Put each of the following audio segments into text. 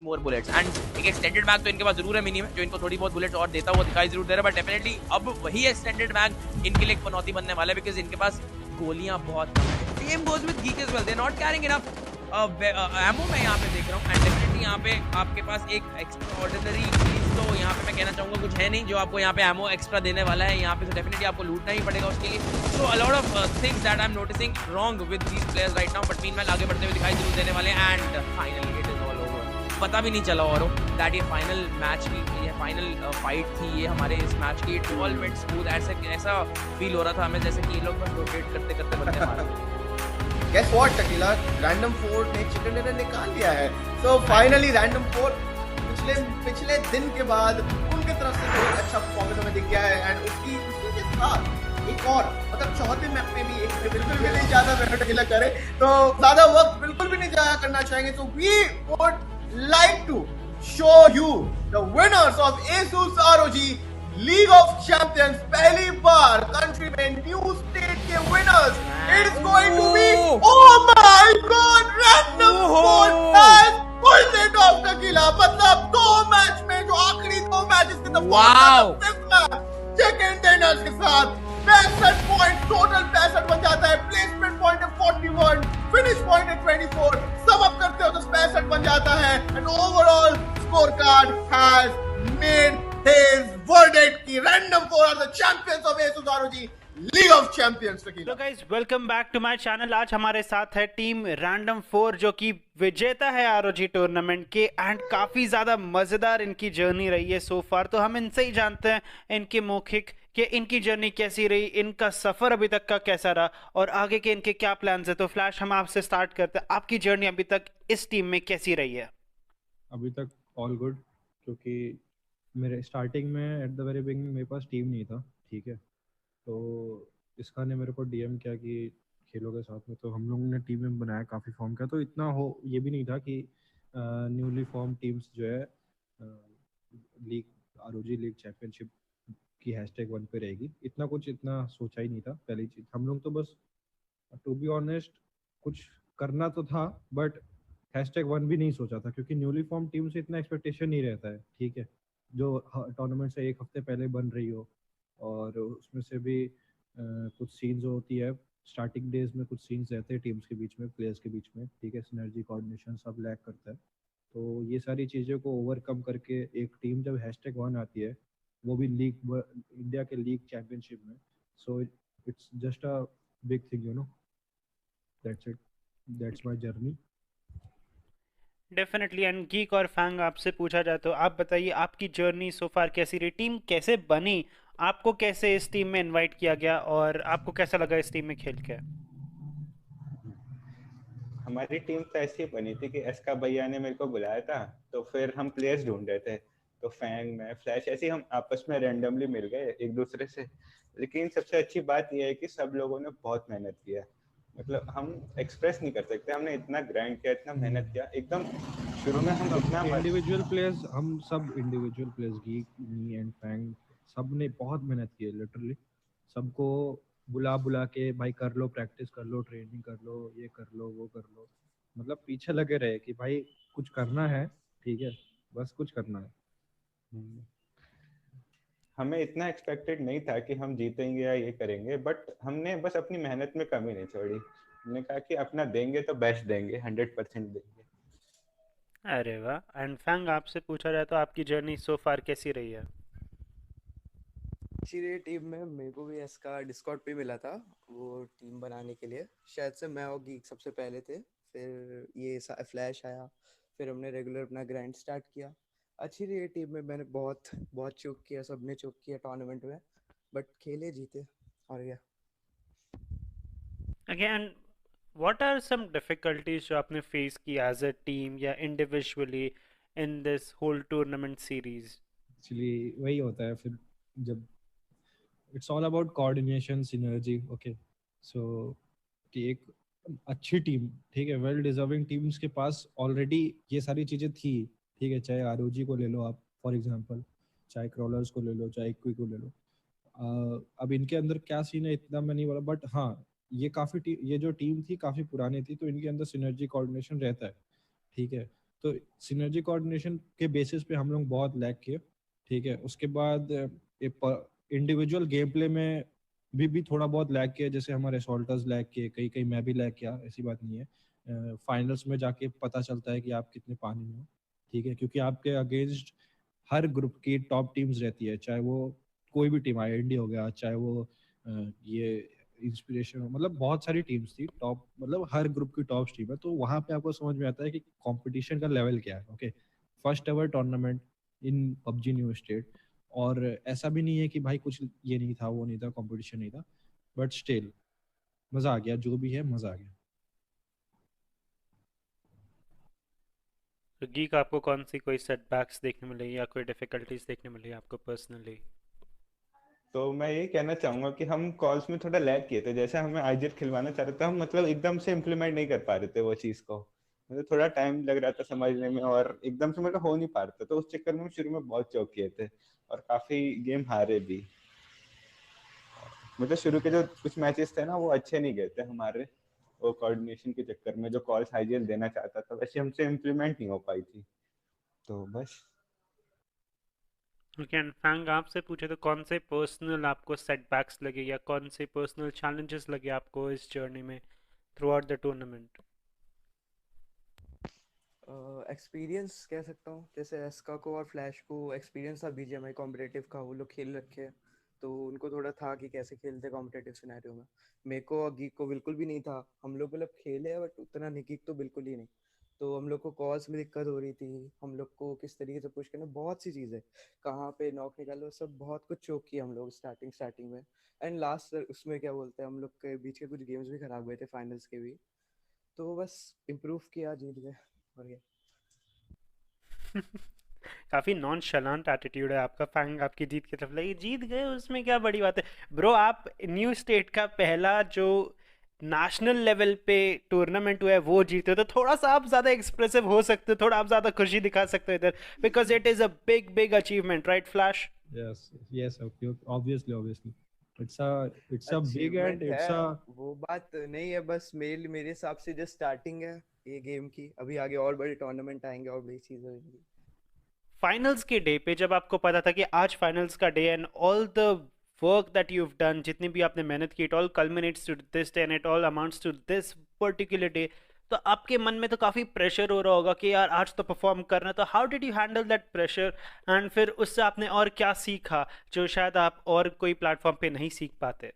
More bullets and एक extended mag तो इनके पास जरूर है मिनी में, जो इनको थोड़ी बहुत बुलेट्स और देता हुआ दिखाई जरूर दे रहा है, बट डेफिनेटली अब वही एक्सटेंडेड मैग इनके लिए एक पनौती बनने वाला है, बिकॉज इनके पास गोलियां बहुत कम है। Same goes with Geek as well, they not carrying enough ammo मैं यहाँ पे देख रहा हूँ, एंड डेफिनेटली यहाँ पे आपके पास एक एक्स्ट्रा ऑर्डिनरी चीज तो यहाँ पे मैं कहना चाहूंगा कुछ है नहीं जो आपको यहाँ पे एमो एक्स्ट्रा देने वाला है यहाँ पे, तो डेफिनेटली आपको लूटना ही पड़ेगा उसके लिए। So a lot of things that I am noticing wrong with these players right now, but meanwhile आगे बढ़ते हुए दिखाई जरूर देने वाले हैं, and finally it is all over. पता भी नहीं चला और दैट ये फाइनल मैच की, ये फाइनल फाइट थी ये हमारे इस मैच की। इट ऑल वेंट स्मूथ, ऐसा फील हो रहा था हमें जैसे कि ये लोग बस रोटेट करते करते बंदे मार रहे हैं। Guess what, टकीला, रैंडम 4 ने चिकन डिनर निकाल दिया है। So finally रैंडम 4 पिछले दिन के बाद उनके तरफ से कोई अच्छा परफॉर्मेंस हमें दिख गया है, एंड उसी के साथ एक और मतलब चौथे मैप में भी एक बिल्कुल भी नहीं ज्यादा टकीला करे तो ज्यादा वक्त बिल्कुल भी नहीं जाया करना चाहेंगे। So we would like to show you the winners of ASUS ROG league of champions. पहली बार कंट्री में न्यू स्टेट के winners it's going to be, oh my god, Random 4 has pulled it off Tequila. मतलब दो match में जो आखिरी दो मैचेस के वाओ सेकंड डिनर्स के साथ 65 पॉइंट, टोटल 65 बन जाता है। प्लेसमेंट पॉइंट है 41, फिनिश पॉइंट है 24, सम अप करते हो तो 65 बन जाता है, and overall score card has made his verdict ki random 4 are the champions of ASUS ROG League of Champions। तो guys welcome back to my channel. आज हमारे साथ है टीम रैंडम 4 जो कि विजेता है आरओजी टूर्नामेंट के, एंड काफ़ी ज़्यादा मज़ेदार इनकी जर्नी रही है सो फार। तो हम इनसे ही जानते हैं इनके मौखिक कि इनकी जर्नी कैसी रही, इनका सफ़र अभी तक का कैसा रहा और आगे के इनके क्या प्लान्स है। तो फ्लैश हम आपसे स्टार्ट करते हैं, आपकी जर्नी अभी तक इस टीम में कैसी रही है? अभी तक ऑल गुड, क्योंकि मेरे स्टार्टिंग में एट द वेरी बिगिनिंग मेरे पास टीम नहीं था, ठीक है। तो इसका ने मेरे को डीएम किया कि खेलोगे साथ में, तो हम लोगों ने टीम में बनाया, काफ़ी फॉर्म किया। तो इतना हो ये भी नहीं था कि न्यूली फॉर्म टीम्स जो है लीग आरओजी लीग चैंपियनशिप की #1 पे रहेगी, इतना कुछ इतना सोचा ही नहीं था। पहली चीज़ हम लोग तो बस टू बी ऑनेस्ट कुछ करना तो था, बट #1 भी नहीं सोचा था, क्योंकि न्यूली फॉर्म टीम से इतना एक्सपेक्टेशन नहीं रहता है, ठीक है। जो टूर्नामेंट से एक हफ्ते पहले बन रही हो और उसमें से भी कुछ सीन्स होती है स्टार्टिंग डेज में, कुछ सीन्स रहते हैं टीम्स के बीच में, प्लेयर्स के बीच में, ठीक है। सिनर्जी कोऑर्डिनेशन सब लैक करता है। तो ये सारी चीज़ों को ओवरकम करके एक टीम जब #1 आती है, वो भी लीग इंडिया के लीग चैंपियनशिप में, so it's just a big thing, you know. That's it, that's my journey. Definitely. And geek और फैंग, आपसे पूछा जाए तो आप बताइए आपकी जर्नी सो फार कैसी रही, टीम कैसे बनी, आपको कैसे इस टीम में इनवाइट किया गया और आपको कैसा लगा इस टीम में खेल के? हमारी टीम तो ऐसी बनी थी कि एसका भैया ने मेरे को बुलाया था, तो फिर हम प्लेयर्स ढूंढ रहे थे, तो फैंग में फ्लैश ऐसे ही हम आपस में रैंडमली मिल गए एक दूसरे से। लेकिन सबसे अच्छी बात यह है कि सब लोगों ने बहुत मेहनत किया, मतलब हम एक्सप्रेस नहीं कर सकते, हमने इतना ग्राइंड किया, इतना मेहनत किया। एकदम शुरू में हम इतना इंडिविजुअल प्लेयर्स, हम सब individual players, Geek, me and Fang, सब ने बहुत मेहनत की है लिटरली। सबको बुला बुला के भाई कर लो, प्रैक्टिस कर लो, ट्रेनिंग कर लो, ये कर लो, वो कर लो, मतलब पीछे लगे रहे कि भाई कुछ करना है, ठीक है, बस कुछ करना है। हमें इतना एक्सपेक्टेड नहीं था कि हम जीतेंगे या ये करेंगे, बट हमने बस अपनी मेहनत में कमी नहीं छोड़ी। हमने कहा कि अपना देंगे तो बेस्ट देंगे, 100% देंगे। अरे वाह। एंड फैंग, आपसे पूछा जाए तो आपकी जर्नी सो फार कैसी रही है? इसी टीम में मेरे को भी इसका डिस्कॉर्ड पे मिला था वो टीम बनाने के लिए, शायद से मैं और गीक सबसे पहले थे, फिर ये फ्लैश आया, फिर हमने रेगुलर अपना ग्राइंड स्टार्ट किया। अच्छी रही टीम में, मैंने बहुत बहुत चूक किया, सबने चूक किया टूर्नामेंट में, बट खेले जीते और क्या। Again, what are some difficulties जो आपने फेस की एज अ टीम या individually in this whole tournament series? Actually वही होता है फिर, जब it's all about coordination, synergy, okay. So कि एक अच्छी टीम, ठीक है, वेल डिजर्विंग टीम्स के पास ऑलरेडी ये सारी चीज़ें थी, ठीक है। चाहे आरओजी को ले लो आप फॉर एग्जांपल, चाहे क्रॉलर्स को ले लो, चाहे इक्वी को ले लो। अब इनके अंदर क्या सीन है इतना मैं नहीं बोला, बट हाँ ये जो टीम थी काफ़ी पुरानी थी, तो इनके अंदर सिनर्जी कोऑर्डिनेशन रहता है, ठीक है। तो सिनर्जी कोऑर्डिनेशन के बेसिस पे हम लोग बहुत लैग किए, ठीक है। उसके बाद इंडिविजुअल गेम प्ले में भी थोड़ा बहुत लैग किया, जैसे हमारे असॉल्टर्स लैग किए, कहीं कहीं मैं भी लैग किया, ऐसी बात नहीं है। फाइनल्स में जाके पता चलता है कि आप कितने पानी में हो, ठीक है, क्योंकि आपके अगेंस्ट हर ग्रुप की टॉप टीम्स रहती है, चाहे वो कोई भी टीम आए, इंडिया हो गया, चाहे वो ये इंस्पिरेशन, मतलब बहुत सारी टीम्स थी टॉप, मतलब हर ग्रुप की टॉप टीम है, तो वहाँ पे आपको समझ में आता है कि कंपटीशन का लेवल क्या है। Okay, first ever tournament in PUBG new state, और ऐसा भी नहीं है कि भाई कुछ ये नहीं था, वो नहीं था, कंपटीशन नहीं था, बट स्टिल मजा आ गया, जो भी है मजा आ गया। तो गीक आपको कौन सी कोई सेटबैक्स देखने मिले या कोई डिफिकल्टीज देखने मिली आपको पर्सनली? तो मैं ये कहना चाहूंगा कि हम कॉल्स में थोड़ा लैग किए थे, जैसे हमें आईजीएल खिलवाना चाह रहे थे हम, मतलब एकदम से इम्प्लीमेंट नहीं कर पा रहे थे वो चीज़ को, मतलब थोड़ा टाइम लग रहा था समझने में, और एकदम से मतलब हो नहीं पा रहा था, तो उस चक्कर में शुरू में बहुत चौक किए थे और काफी गेम हारे भी। मतलब शुरू के जो कुछ मैचेस थे ना वो अच्छे नहीं गए थे हमारे, वो कोऑर्डिनेशन के चक्कर में जो कॉल्स आईजीएल देना चाहता था वैसे हमसे इम्प्लीमेंट नहीं हो पाई थी, तो बस। ओके, एंड फैंग आपसे पूछे तो कौन से पर्सनल आपको सेटबैक्स लगे या कौन से पर्सनल चैलेंजेस लगे आपको इस जर्नी में through out the tournament? Experience कह सकता हूँ, जैसे एसका को और फ्लैश को एक्सपीरियंस था बीजीएमआई कॉम्पिटिटिव का, वो लोग खेल रखे हैं तो उनको थोड़ा था कि कैसे खेलते कॉम्पिटिटिव सिनेरियो में। मेरे को और गीक को बिल्कुल भी नहीं था, हम लोग मतलब खेले हैं बट उतना नहीं, गीक तो बिल्कुल ही नहीं। तो हम लोग को कॉल्स में दिक्कत हो रही थी, हम लोग को किस तरीके से पुश करना, बहुत सी चीज़ें, कहाँ पे नॉक निकालो, सब बहुत कुछ चोक किया हम लोग स्टार्टिंग में। एंड लास्ट उसमें क्या बोलते हैं, हम लोग के बीच के कुछ गेम्स भी खराब हुए थे फाइनल्स के भी, तो बस इम्प्रूव किया, जीत गए और ये। काफी नॉनशलांट एटीट्यूड है आपका फैंग, आपकी जीत की तरफ लगी, जीत गए उसमें क्या बड़ी बात है ब्रो। आप न्यू स्टेट का पहला जो नेशनल लेवल पे टूर्नामेंट हुआ है वो जीते हो, तो थोड़ा सा आप ज्यादा एक्सप्रेसिव हो सकते हो, थोड़ा आप ज्यादा खुशी दिखा सकते हो इधर, because it is a big big achievement, right flash? Yes, yes, okay, obviously. It's a big and achievement it's है, a वो बात नहीं है, बस मेरे हिसाब से जस्ट स्टार्टिंग है ये गेम की, अभी आगे और बड़े टूर्नामेंट आएंगे और बड़ी चीजें होंगी। फाइनल्स के डे पे जब आपको पता था कि आज फाइनल्स का day and all the work that you have done, जितनी भी आपने मेहनत की, it all culminates to this day and it all amounts to this particular day, तो आपके मन में तो काफ़ी प्रेशर हो रहा होगा कि यार आज तो परफॉर्म करना है, तो how did you handle that pressure and फिर उससे आपने और क्या सीखा जो शायद आप और कोई प्लेटफॉर्म पे नहीं सीख पाते?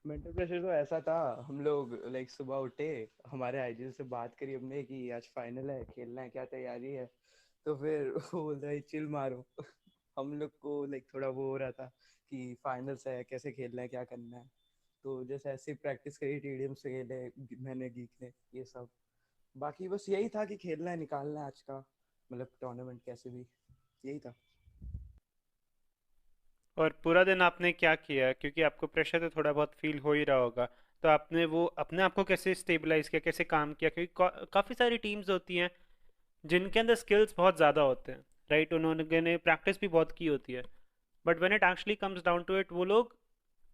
मेंटल प्रेशर तो ऐसा था, हम लोग लाइक सुबह उठे, हमारे आईजी से बात करी हमने कि आज फाइनल है, खेलना है, क्या तैयारी है, तो फिर वो बोल रहा है चिल मारो। हम लोग को लाइक थोड़ा वो हो रहा था कि फाइनल्स है, कैसे खेलना है, क्या करना है, तो जैसे ऐसे प्रैक्टिस करी, टीडीएम से खेले मैंने, गीक ने, ये सब। बाकी बस यही था कि खेलना है, निकालना है आज का मतलब टूर्नामेंट कैसे भी, यही था। और पूरा दिन आपने क्या किया, क्योंकि आपको प्रेशर तो थोड़ा बहुत फील हो ही रहा होगा, तो आपने वो अपने आप को कैसे स्टेबलाइज किया, कैसे काम किया, क्योंकि काफ़ी सारी टीम्स होती हैं जिनके अंदर स्किल्स बहुत ज़्यादा होते हैं, राइट, उन्होंने प्रैक्टिस भी बहुत की होती है, but when it actually comes down to it वो लोग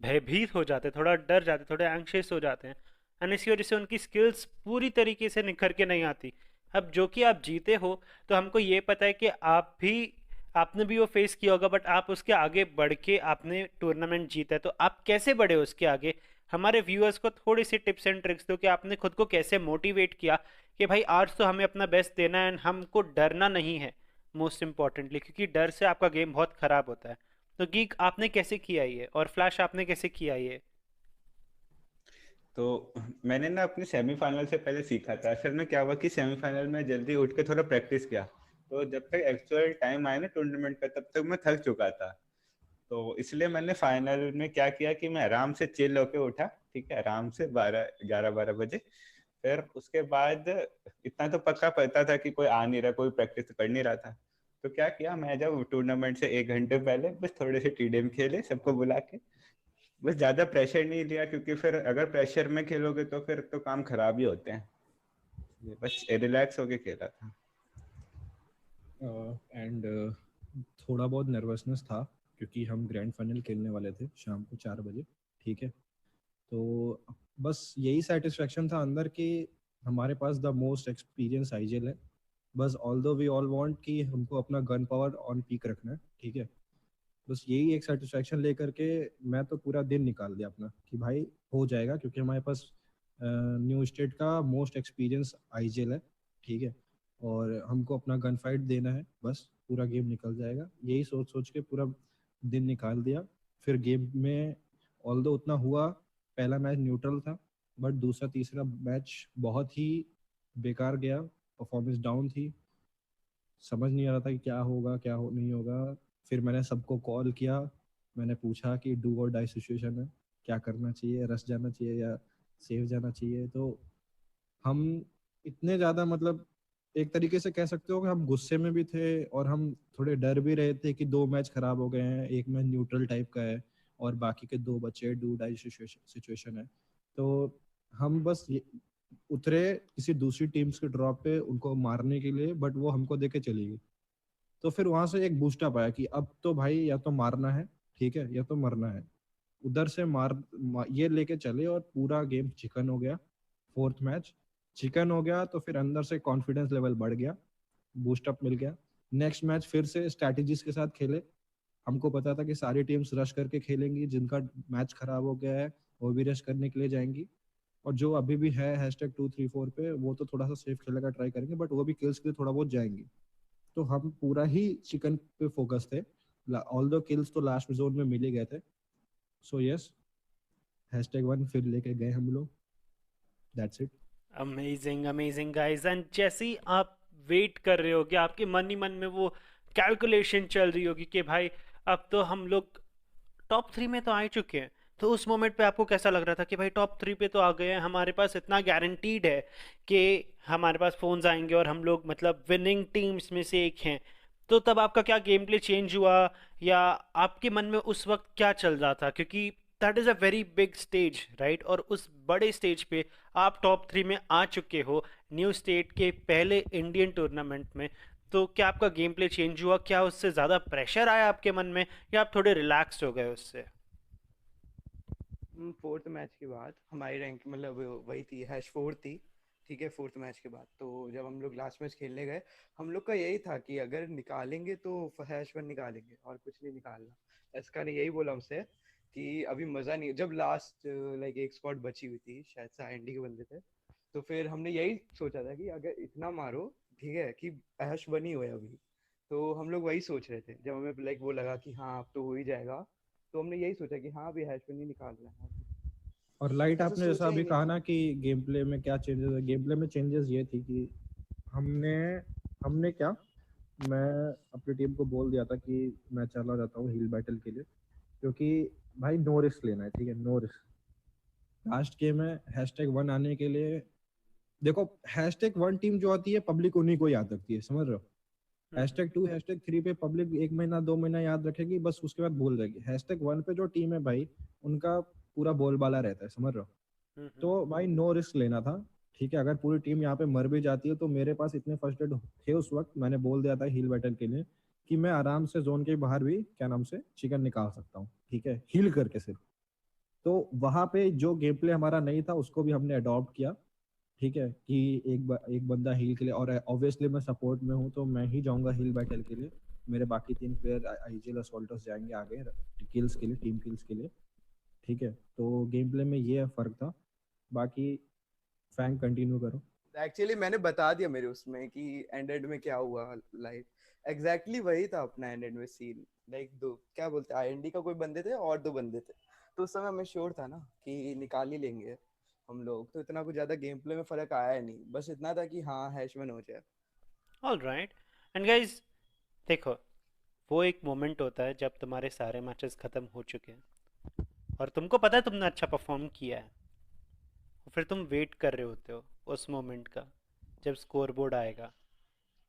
भयभीत हो जाते हैं, थोड़ा डर जाते हैं, थोड़े एंग्शियस हो जाते हैं, एंड इसी वजह से उनकी स्किल्स पूरी तरीके से निखर के नहीं आती। अब जो कि आप जीते हो तो हमको ये पता है कि आपने भी वो फेस किया होगा, बट आप उसके आगे बढ़ के आपने टूर्नामेंट जीता है, तो आप कैसे बढ़े उसके आगे? हमारे व्यूअर्स को थोड़ी सी टिप्स एंड ट्रिक्स दो कि आपने खुद को कैसे मोटिवेट किया कि भाई आज तो हमें अपना बेस्ट देना है एंड हमको डरना नहीं है, मोस्ट इम्पॉर्टेंटली, क्योंकि डर से आपका गेम बहुत खराब होता है। तो गीक आपने कैसे किया ये, और फ्लैश आपने कैसे किया ये? तो मैंने ना अपने सेमीफाइनल से पहले सीखा था, असल में क्या हुआ कि सेमीफाइनल में जल्दी उठ के थोड़ा प्रैक्टिस किया, तो जब तक एक्चुअल टाइम आया ना टूर्नामेंट का तब तक मैं थक चुका था, तो इसलिए मैंने फाइनल में क्या किया कि मैं आराम से चिल होके उठा, ठीक है, आराम से 11-12 बजे। फिर उसके बाद इतना तो पक्का पता था कि कोई आ नहीं रहा, कोई प्रैक्टिस कर नहीं रहा था, तो क्या किया मैं, जब टूर्नामेंट से 1 घंटे पहले बस थोड़े से टीडीएम खेले सबको बुला के, बस ज्यादा प्रेशर नहीं लिया, क्योंकि फिर अगर प्रेशर में खेलोगे तो फिर तो काम खराब ही होते हैं, बस रिलैक्स होके खेला था। एंड थोड़ा बहुत नर्वसनेस था क्योंकि हम ग्रैंड फाइनल खेलने वाले थे शाम को 4 बजे, ठीक है, तो बस यही सेटिस्फेक्शन था अंदर कि हमारे पास द मोस्ट एक्सपीरियंस आईजेल है। बस ऑल्दो वी ऑल वांट कि हमको अपना गन पावर ऑन पीक रखना है, ठीक है। बस यही एक सेटिस्फैक्शन लेकर के मैं तो पूरा दिन निकाल दिया अपना कि भाई हो जाएगा, क्योंकि हमारे पास न्यू स्टेट का मोस्ट एक्सपीरियंस आईजेल है, ठीक है। और हमको अपना गन फाइट देना है, बस पूरा गेम निकल जाएगा। यही सोच सोच के पूरा दिन निकाल दिया। फिर गेम में ऑल्दो उतना हुआ, पहला मैच न्यूट्रल था, बट दूसरा तीसरा मैच बहुत ही बेकार गया, परफॉर्मेंस डाउन थी, समझ नहीं आ रहा था कि क्या होगा क्या नहीं होगा। फिर मैंने सबको कॉल किया, मैंने पूछा कि डू और डाई सिचुएशन है, क्या करना चाहिए, रश जाना चाहिए या सेव जाना चाहिए। तो हम इतने ज़्यादा मतलब एक तरीके से कह सकते हो कि हम गुस्से में भी थे और हम थोड़े डर भी रहे थे कि 2 मैच खराब हो गए हैं, एक मैच न्यूट्रल टाइप का है और बाकी के 2 बचे डू डाई सिचुएशन है। तो हम बस उतरे किसी दूसरी टीम्स के ड्रॉप पे उनको मारने के लिए, बट वो हमको देके चली गई। तो फिर वहां से एक बूस्टअप आया कि अब तो भाई या तो मारना है, ठीक है, या तो मरना है। उधर से ये लेके चले और पूरा गेम चिकन हो गया। 4th मैच चिकन हो गया तो फिर अंदर से कॉन्फिडेंस लेवल बढ़ गया, बूस्टअप मिल गया। नेक्स्ट मैच फिर से स्ट्रैटेजीज के साथ खेले। हमको पता था कि सारी टीम्स रश करके खेलेंगी, जिनका मैच खराब हो गया है वो भी रश करने के लिए जाएंगी, और जो अभी भी है #234 पे वो तो थोड़ा सा सेफ खेलने का ट्राई करेंगे, बट वो भी किल्स के लिए थोड़ा बहुत जाएंगी। तो हम पूरा ही चिकन पे फोकस थे। ऑल्दो किल्स तो लास्ट जोन में मिल ही गए थे। सो यस, #1 फिर लेके गए हम लोग। That's it. Amazing amazing guys. And जैसे ही आप वेट कर रहे हो कि आपके मन ही मन में वो कैलकुलेशन चल रही होगी कि भाई अब तो हम लोग टॉप 3 में तो आ ही चुके हैं, तो उस मोमेंट पे आपको कैसा लग रहा था कि भाई टॉप 3 पे तो आ गए हैं, हमारे पास इतना गारंटीड है कि हमारे पास फोन्स आएंगे और हम लोग मतलब विनिंग टीम्स में से एक हैं। तो तब आपका क्या गेम प्ले चेंज हुआ या आपके मन में उस वक्त क्या चल रहा था, क्योंकि that is a very big stage right, और उस बड़े स्टेज पे आप टॉप 3 में आ चुके हो न्यू स्टेट के पहले इंडियन टूर्नामेंट में। तो क्या आपका गेम प्ले चेंज हुआ, क्या उससे ज़्यादा प्रेशर आया आपके मन में या आप थोड़े रिलैक्स हो गए उससे? 4th मैच के बाद हमारी रैंक मतलब वही थी #4 थी, ठीक है। 4th मैच के बाद तो जब हम लोग लास्ट मैच खेलने गए, हम लोग का यही था कि अगर निकालेंगे तो #1 निकालेंगे और कुछ नहीं निकालना। एसका ने यही बोला हमसे कि अभी मजा नहीं। जब लास्ट लाइक एक स्क्वाड बची हुई थी, शायद से आईएनडी के बंदे थे, तो फिर हमने यही सोचा था कि अगर इतना मारो, ठीक है, कि #1 ही हुए अभी। तो हम लोग वही सोच रहे थे जब हमें लाइक वो लगा कि हाँ अब तो हो ही जाएगा, तो हमने यही सोचा कि हाँ अभी #1 ही निकालना है। और लाइट ऐसा आपने जैसा सोचा ही अभी नहीं कहा था। ना कि गेम प्ले में क्या चेंजेस है, गेम प्ले में चेंजेस ये थी कि हमने हमने क्या मैं अपनी टीम को बोल दिया था कि मैं चला जाता हूँ हील बैटल के लिए, क्योंकि भाई नो रिस्क लेना है, ठीक है, नो रिस्क। लास्ट गेम है, #1 आने के लिए देखो #1 टीम जो आती है पब्लिक उन्हीं को याद रखती है, समझ रहे हो। #2 #3 पे पब्लिक 1 महीना 2 महीना याद रखेगी, बस उसके बाद भूल जाएगी। #1 पे जो टीम है भाई उनका पूरा बोलबाला रहता है, समझ रहे हो। तो भाई नो रिस्क लेना था, ठीक है। अगर पूरी टीम यहाँ पे मर भी जाती है तो मेरे पास इतने फर्स्ट एड थे उस वक्त, मैंने बोल दिया था हील बैटल के लिए कि मैं आराम से जोन के बाहर भी क्या नाम से चिकन निकाल सकता हूँ, ठीक है, हील करके सिर्फ। तो वहां पे जो गेम प्ले हमारा नहीं था उसको भी हमने अडॉप्ट किया, ठीक है, कि एक बंदा हील के लिए, और ऑब्वियसली मैं सपोर्ट में हूँ तो मैं ही जाऊंगा हील बैटल के लिए। मेरे बाकी 3 प्लेयर आईजीएल असॉल्टर्स जाएंगे आगे किल्स के लिए, टीम किल्स के लिए, ठीक है। तो गेम प्ले में ये फर्क था, बाकी फैंग कंटिन्यू करो। एक्चुअली मैंने बता दिया मेरे उसमें कि एंडेड में क्या हुआ। लाइक एग्जैक्टली वही था अपना एंडेड में सीन। लाइक दो क्या बोलते हैं, आईएनडी का कोई बंदे थे और 2 बंदे थे, तो उस समय मैं श्योर था ना कि निकाल ही लेंगे हम लोग। तो इतना कुछ ज्यादा गेम प्ले में फर्क आया नहीं, बस इतना था कि हाँ #1 हो जाए। ऑलराइट। एंड गाइस देखो, वो एक मोमेंट होता है जब तुम्हारे सारे मैचेस खत्म हो चुके हैं और तुमको पता है तुमने अच्छा परफॉर्म किया है, और फिर तुम वेट कर रहे होते हो उस मोमेंट का जब स्कोर बोर्ड आएगा,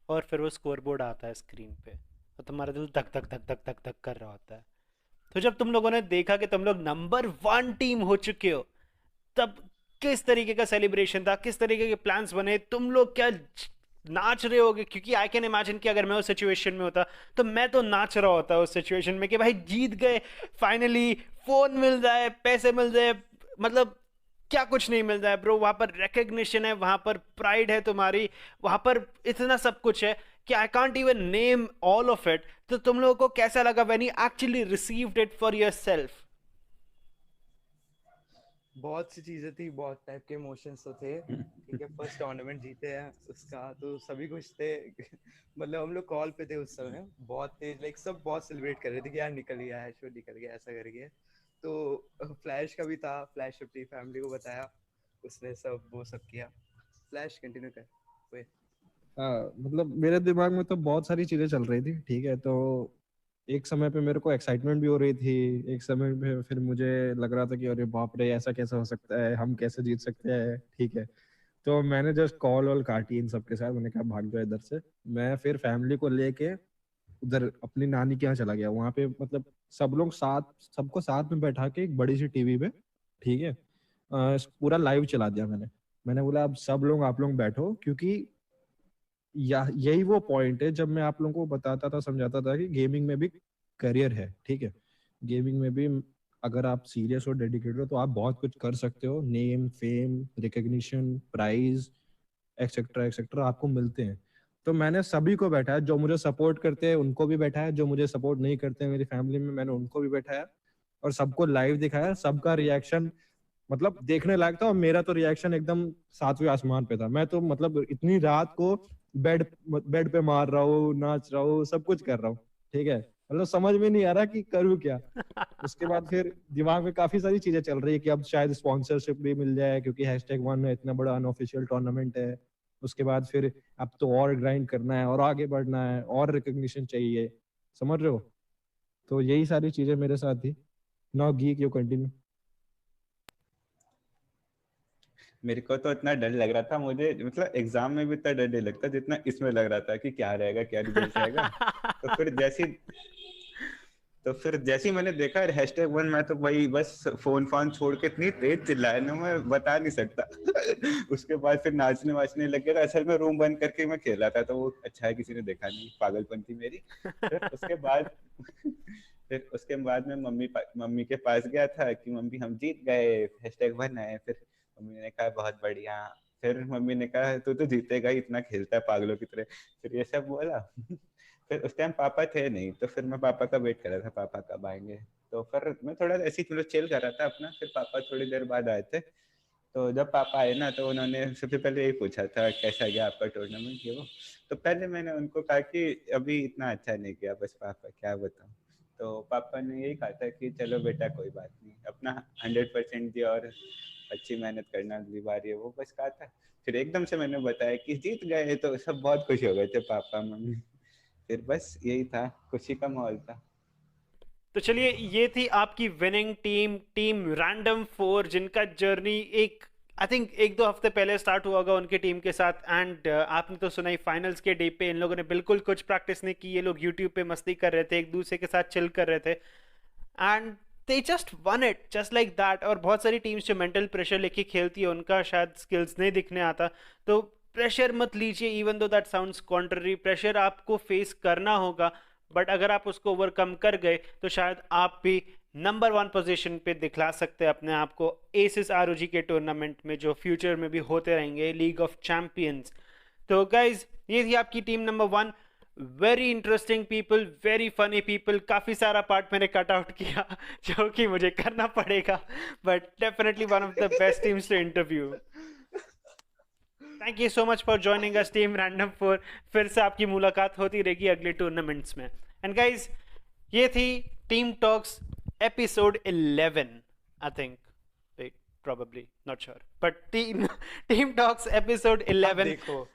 और फिर वो स्कोर बोर्ड आता है स्क्रीन पे और तुम्हारा दिल धक धक धक धक धक धक कर रहा होता है। तो जब तुम लोगों ने देखा कि तुम लोग नंबर 1 टीम हो चुके हो, तब किस तरीके का सेलिब्रेशन था, किस तरीके के प्लान्स बने, तुम लोग क्या नाच रहे होगे? क्योंकि आई कैन इमेजिन कि अगर मैं उस सिचुएशन में होता तो मैं तो नाच रहा होता उस सिचुएशन में कि भाई जीत गए, फाइनली फोन मिल जाए, पैसे मिल जाए, मतलब क्या कुछ नहीं मिलता है ब्रो, वहां पर रिकग्निशन है, वहां पर प्राइड है तुम्हारी, वहां पर इतना सब कुछ है कि I can't even name all of it. तो तुम लोगों को कैसा लगा when you actually received it for yourself? बहुत सी चीजें थी, बहुत टाइप के इमोशंस तो थे। ठीक है, फर्स्ट टूर्नामेंट जीते हैं उसका तो सभी खुश थे। मतलब हम लोग कॉल पे थे उस समय, बहुत तेज, लाइक सब बहुत सेलिब्रेट कर रहे थे कि यार निकल गया है, शो निकल गया, ऐसा करके। तो फ्लैश का भी था, फ्लैश अपनी फैमिली को बताया, उसने सब वो सब किया। फ्लैश कंटिन्यू कर। वे मतलब मेरे दिमाग में तो बहुत सारी चीजें चल रही थी, ठीक है। तो एक समय पे मेरे को एक्साइटमेंट भी हो रही थी, एक समय पे फिर मुझे लग रहा था कि अरे बाप रे ऐसा कैसे हो सकता है, हम कैसे जीत सकते हैं, ठीक है। तो मैंने जस्ट कॉल वॉल काटी इन सबके साथ, मैंने कहा भाग जाओ इधर से। मैं फिर फैमिली को लेके उधर अपनी नानी के यहाँ चला गया। वहाँ पे मतलब सब लोग साथ, सबको साथ में बैठा के एक बड़ी सी टीवी पे, ठीक है, पूरा लाइव चला दिया मैंने। मैंने बोला अब सब लोग आप लोग बैठो, क्योंकि यही वो पॉइंट है जब मैं आप लोगों को बताता था, समझाता था कि गेमिंग में भी करियर है, ठीक है। गेमिंग में भी अगर आप सीरियस और डेडिकेटेड हो तो आप बहुत कुछ कर सकते हो। Name, fame, recognition, prize etcetera etcetera आपको मिलते हैं। तो मैंने सभी को बैठाया, जो मुझे सपोर्ट करते हैं उनको भी बैठाया, जो मुझे सपोर्ट नहीं करते हैं मेरी फैमिली में, मैंने उनको भी बैठाया और सबको लाइव दिखाया। सबका रिएक्शन मतलब देखने लायक था, और मेरा तो रिएक्शन एकदम सातवें आसमान पे था। मैं तो मतलब इतनी रात को बेड बेड पे मार रहा हूँ, नाच रहा हूँ, सब कुछ कर रहा हूँ, ठीक है। मतलब समझ में नहीं आ रहा कि करूँ क्या। उसके बाद फिर दिमाग में काफी सारी चीजें चल रही है कि अब शायद स्पॉन्सरशिप भी मिल जाए, क्योंकि #1 है, इतना बड़ा अनऑफिशियल टूर्नामेंट है। उसके बाद फिर अब तो और ग्राइंड करना है और आगे बढ़ना है और रिकग्निशन चाहिए, समझ रहे हो। तो यही सारी चीजें मेरे साथ थी। Now geek you continue. मेरे को तो इतना डर लग रहा था, मुझे मतलब एग्जाम में भी इतना डर नहीं लगता जितना इसमें लग रहा था कि क्या रहेगा, क्या रिजल्ट आएगा। तो फिर जैसे ही मैंने देखा #1, मैं तो भाई बस फोन छोड़ के इतनी तेज चिल्लाया ना, मैं बता नहीं सकता। उसके बाद फिर नाचने वाचने लग गया। असल में रूम बंद करके मैं खेल रहा था, तो वो अच्छा है किसी ने देखा नहीं, पागलपन थी मेरी। फिर उसके बाद मैं मम्मी के पास गया था कि मम्मी हम जीत गए, #1 है। फिर मम्मी ने कहा बहुत बढ़िया। फिर मम्मी ने कहा तू तो जीतेगा ही, इतना खेलता है पागलों की तरह। फिर ये सब बोला। फिर उस टाइम पापा थे नहीं, तो फिर मैं पापा का वेट कर रहा था, पापा कब आएंगे। तो फिर मैं थोड़ा ऐसे ही चिल कर रहा था अपना। फिर पापा थोड़ी देर बाद आए थे। तो जब पापा आए ना, तो उन्होंने सबसे पहले यही पूछा था कैसा गया आपका टूर्नामेंट, ये वो। तो पहले मैंने उनको कहा कि अभी इतना अच्छा नहीं किया, बस पापा क्या बताऊं। तो पापा ने यही कहा था कि चलो बेटा कोई बात नहीं, अपना 100% दिया और अच्छी मेहनत करना, अगली बार ये वो बस कहा था। फिर एकदम से मैंने बताया कि जीत गए, तो सब बहुत खुश हो गए थे, पापा मम्मी। फिर बस यही था, खुशी का माहौल था। तो चलिए, ये थी आपकी विनिंग टीम, टीम रैंडम 4, जिनका जर्नी एक आई थिंक 1-2 हफ्ते पहले स्टार्ट हुआ होगा उनके टीम के साथ। एंड आपने तो सुना ही, फाइनल्स के डे पे इन लोगों ने बिल्कुल कुछ प्रैक्टिस नहीं की। ये लोग यूट्यूब पे मस्ती कर रहे थे, एक दूसरे के साथ चिल कर रहे थे, and they just one it just like that. और बहुत सारी टीम्स जो मेंटल प्रेशर लेके खेलती है, उनका शायद स्किल्स नहीं दिखने आता। तो प्रेशर मत लीजिए, even though that sounds contrary, pressure आपको फेस करना होगा, बट अगर आप उसको ओवरकम कर गए तो शायद आप भी नंबर 1 पोजीशन पे दिखला सकते हैं अपने आप को एसिस आरओजी के टूर्नामेंट में, जो फ्यूचर में भी होते रहेंगे, लीग ऑफ चैंपियंस। तो गाइज, ये थी आपकी team number 1। Very interesting people, very funny people. काफ़ी सारा पार्ट मैंने कट आउट किया जो कि मुझे करना पड़ेगा, but definitely one of the best teams to interview. Thank you so much for joining us team Random 4। फिर से आपकी मुलाकात होती रहेगी अगले टूर्नामेंट्स में। एंड गाइज, ये थी team talks episode 11 I think, wait, probably not sure, but team talks episode 11 देखो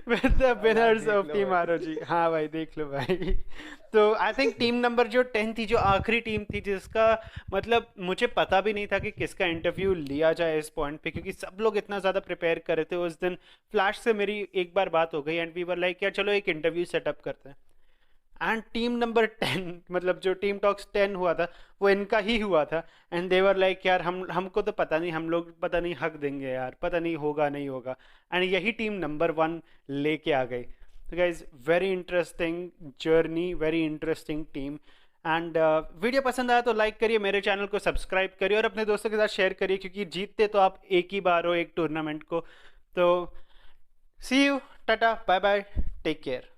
with the winners देख of लो team भाई। ROG। हाँ भाई, देख लो भाई। तो आई थिंक टीम नंबर जो 10 थी, जो आखिरी टीम थी, जिसका मतलब मुझे पता भी नहीं था कि किसका इंटरव्यू लिया जाए इस पॉइंट पे, क्योंकि सब लोग इतना ज़्यादा प्रिपेयर कर रहे थे। उस दिन फ्लैश से मेरी एक बार बात हो गई एंड वी वर लाइक, यार चलो एक इंटरव्यू सेटअप करते हैं। एंड टीम नंबर 10, मतलब जो टीम टॉक्स 10 हुआ था वो इनका ही हुआ था। एंड देवर लाइक, यार हमको तो पता नहीं, हम लोग पता नहीं हक देंगे यार, पता नहीं होगा नहीं होगा। एंड यही टीम नंबर 1 लेके आ गई। तो guys, very interesting journey, very interesting team. And video पसंद आया तो लाइक करिए, मेरे चैनल को सब्सक्राइब करिए और अपने दोस्तों के साथ शेयर करिए, क्योंकि जीतते तो आप एक ही बार हो एक टूर्नामेंट को। तो see you, tata, bye bye, take care.